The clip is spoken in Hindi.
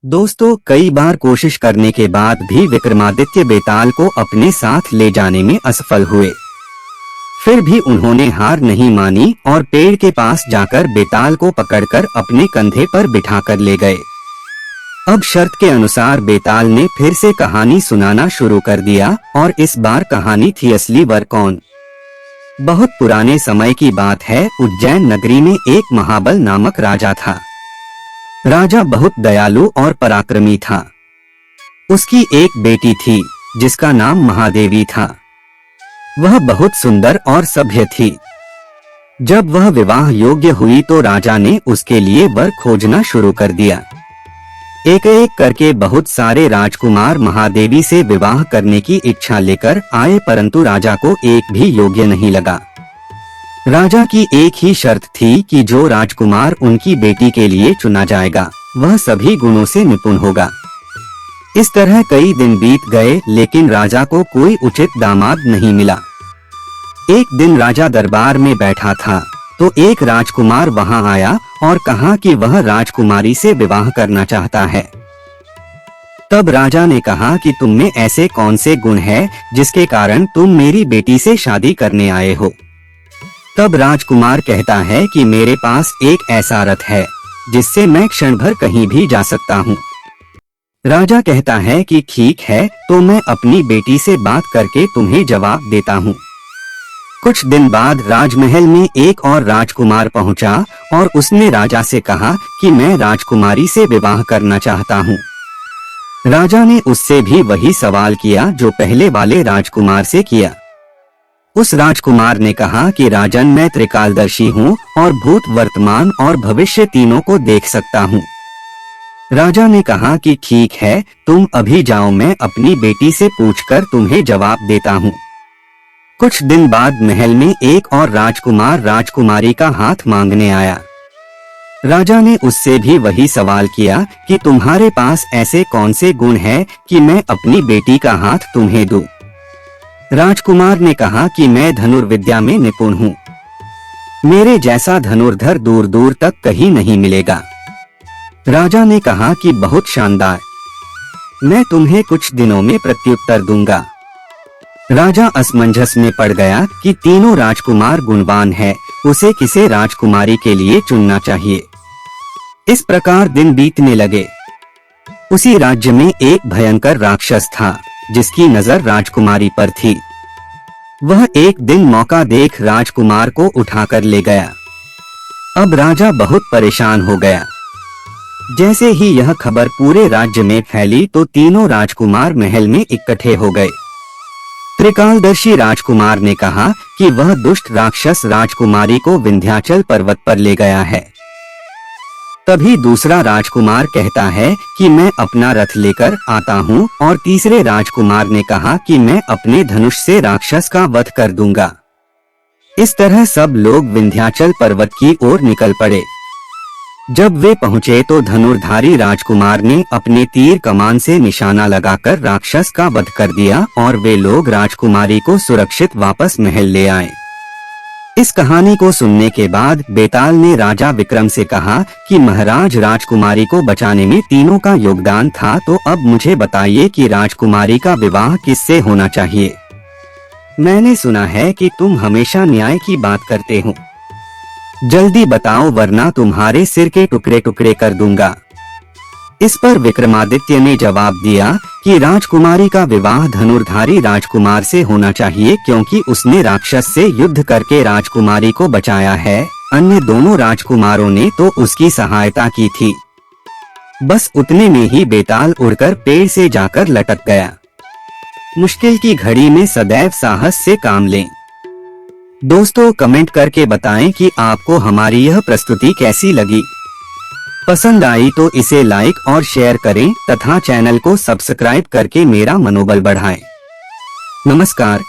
दोस्तों, कई बार कोशिश करने के बाद भी विक्रमादित्य बेताल को अपने साथ ले जाने में असफल हुए। फिर भी उन्होंने हार नहीं मानी और पेड़ के पास जाकर बेताल को पकड़कर अपने कंधे पर बिठाकर ले गए। अब शर्त के अनुसार बेताल ने फिर से कहानी सुनाना शुरू कर दिया और इस बार कहानी थी असली वर कौन। बहुत पुराने समय की बात है। उज्जैन नगरी में एक महाबल नामक राजा था। राजा बहुत दयालु और पराक्रमी था। उसकी एक बेटी थी जिसका नाम महादेवी था। वह बहुत सुंदर और सभ्य थी। जब वह विवाह योग्य हुई तो राजा ने उसके लिए वर खोजना शुरू कर दिया। एक एक करके बहुत सारे राजकुमार महादेवी से विवाह करने की इच्छा लेकर आए, परंतु राजा को एक भी योग्य नहीं लगा। राजा की एक ही शर्त थी कि जो राजकुमार उनकी बेटी के लिए चुना जाएगा वह सभी गुणों से निपुण होगा। इस तरह कई दिन बीत गए, लेकिन राजा को कोई उचित दामाद नहीं मिला। एक दिन राजा दरबार में बैठा था तो एक राजकुमार वहां आया और कहा कि वह राजकुमारी से विवाह करना चाहता है। तब राजा ने कहा कि तुम में ऐसे कौन से गुण हैं जिसके कारण तुम मेरी बेटी से शादी करने आए हो। तब राजकुमार कहता है कि मेरे पास एक ऐसा रथ है जिससे मैं क्षण भर कहीं भी जा सकता हूँ। राजा कहता है कि ठीक है, तो मैं अपनी बेटी से बात करके तुम्हें जवाब देता हूँ। कुछ दिन बाद राजमहल में एक और राजकुमार पहुँचा और उसने राजा से कहा कि मैं राजकुमारी से विवाह करना चाहता हूँ। राजा ने उससे भी वही सवाल किया जो पहले वाले राजकुमार से किया। उस राजकुमार ने कहा कि राजन, मैं त्रिकालदर्शी हूँ और भूत, वर्तमान और भविष्य तीनों को देख सकता हूँ। राजा ने कहा कि ठीक है, तुम अभी जाओ, मैं अपनी बेटी से पूछकर तुम्हें जवाब देता हूँ। कुछ दिन बाद महल में एक और राजकुमार राजकुमारी का हाथ मांगने आया। राजा ने उससे भी वही सवाल किया कि तुम्हारे पास ऐसे कौन से गुण हैं कि मैं अपनी बेटी का हाथ तुम्हें दूं। राजकुमार ने कहा कि मैं धनुर्विद्या में निपुण हूँ। मेरे जैसा धनुर्धर दूर दूर तक कहीं नहीं मिलेगा। राजा ने कहा कि बहुत शानदार, मैं तुम्हें कुछ दिनों में प्रत्युत्तर दूंगा। राजा असमंजस में पड़ गया कि तीनों राजकुमार गुणवान हैं, उसे किसे राजकुमारी के लिए चुनना चाहिए। इस प्रकार दिन बीतने लगे। उसी राज्य में एक भयंकर राक्षस था जिसकी नजर राजकुमारी पर थी। वह एक दिन मौका देख राजकुमार को उठाकर ले गया। अब राजा बहुत परेशान हो गया। जैसे ही यह खबर पूरे राज्य में फैली तो तीनों राजकुमार महल में इकट्ठे हो गए। त्रिकालदर्शी राजकुमार ने कहा कि वह दुष्ट राक्षस राजकुमारी को विंध्याचल पर्वत पर ले गया है। तभी दूसरा राजकुमार कहता है कि मैं अपना रथ लेकर आता हूँ, और तीसरे राजकुमार ने कहा कि मैं अपने धनुष से राक्षस का वध कर दूंगा। इस तरह सब लोग विंध्याचल पर्वत की ओर निकल पड़े। जब वे पहुँचे तो धनुर्धारी राजकुमार ने अपने तीर कमान से निशाना लगाकर राक्षस का वध कर दिया और वे लोग राजकुमारी को सुरक्षित वापस महल ले आए। इस कहानी को सुनने के बाद बेताल ने राजा विक्रम से कहा कि महाराज, राजकुमारी को बचाने में तीनों का योगदान था, तो अब मुझे बताइए कि राजकुमारी का विवाह किससे होना चाहिए। मैंने सुना है कि तुम हमेशा न्याय की बात करते हो। जल्दी बताओ वरना तुम्हारे सिर के टुकड़े टुकड़े कर दूंगा। इस पर विक्रमादित्य ने जवाब दिया कि राजकुमारी का विवाह धनुर्धारी राजकुमार से होना चाहिए, क्योंकि उसने राक्षस से युद्ध करके राजकुमारी को बचाया है। अन्य दोनों राजकुमारों ने तो उसकी सहायता की थी। बस उतने में ही बेताल उड़कर पेड़ से जाकर लटक गया। मुश्किल की घड़ी में सदैव साहस से काम लें। दोस्तों, कमेंट करके बताएं कि आपको हमारी यह प्रस्तुति कैसी लगी। पसंद आई तो इसे लाइक और शेयर करें तथा चैनल को सब्सक्राइब करके मेरा मनोबल बढ़ाएं। नमस्कार।